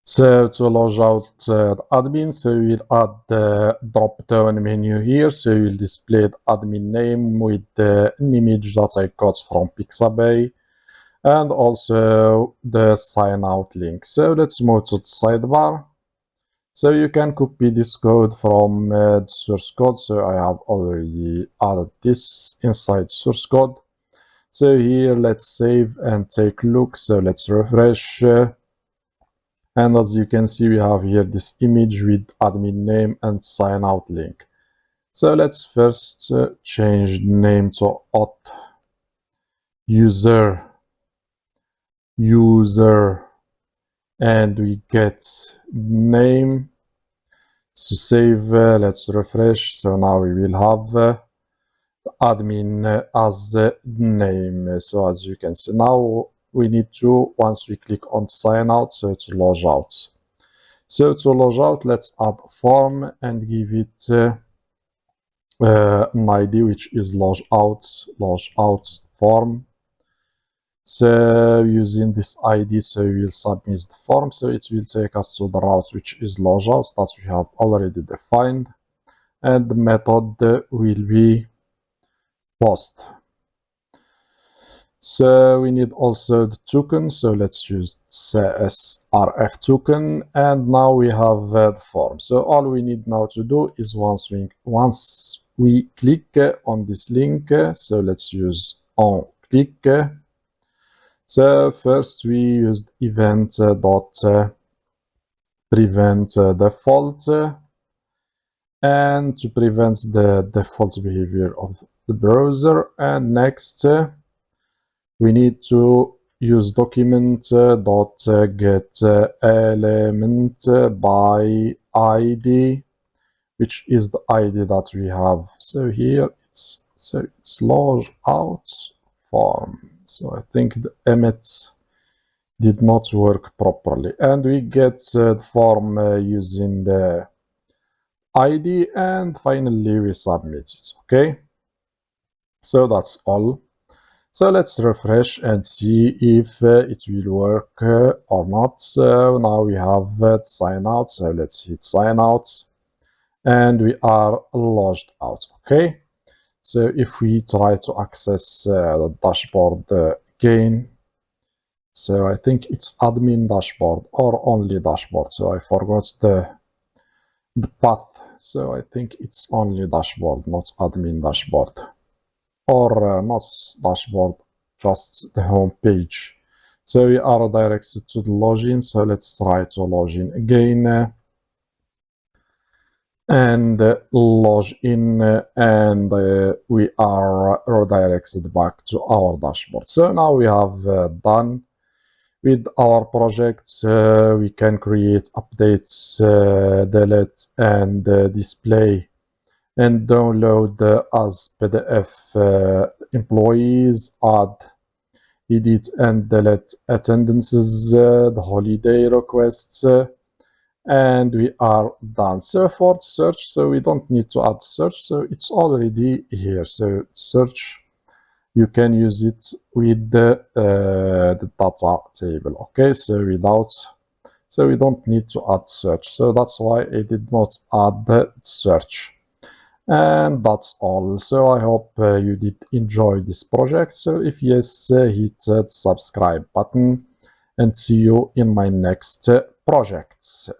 So to log out the admin, so we'll add the drop-down menu here. So we'll display the admin name with an image that I got from Pixabay, and also the sign out link. So let's move to the sidebar. So you can copy this code from the source code. So I have already added this inside source code. So here let's save and take a look. So let's refresh. And as you can see, we have here this image with admin name and sign out link. So let's first change the name to auth user, and we get name. So save, let's refresh. So now we will have admin as name. So as you can see, now we need to, once we click on sign out, so to log out. So to log out, let's add a form and give it an ID, which is log out form. So using this ID, so we will submit the form. So it will take us to the route which is logout that we have already defined, and the method will be post. So we need also the token. So let's use CSRF token, and now we have the form. So all we need now to do is once we click on this link. So let's use on click. So first we used event prevent default, and to prevent the default behavior of the browser. And next we need to use document get element by ID, which is the ID that we have. So here it's log out form. So I think the emit did not work properly, and we get the form using the ID, and finally we submit it. Okay, so that's all. So let's refresh and see if it will work or not. So now we have sign out. So let's hit sign out, and we are logged out. Okay. So if we try to access the dashboard again, so I think it's admin dashboard or only dashboard. So I forgot the path. So I think it's only dashboard, not admin dashboard, or not dashboard, just the home page. So we are directed to the login. So let's try to log in again. And log in, and we are redirected back to our dashboard. So now we have done with our project. We can create updates, delete, and display and download as PDF employees, add, edit, and delete attendances, the holiday requests, and we are done. So for search, so we don't need to add search, so it's already here. So search, you can use it with the data table. Okay, so we don't need to add search. So that's why I did not add the search. And that's all. So I hope you did enjoy this project. So if yes, hit the subscribe button, and see you in my next projects.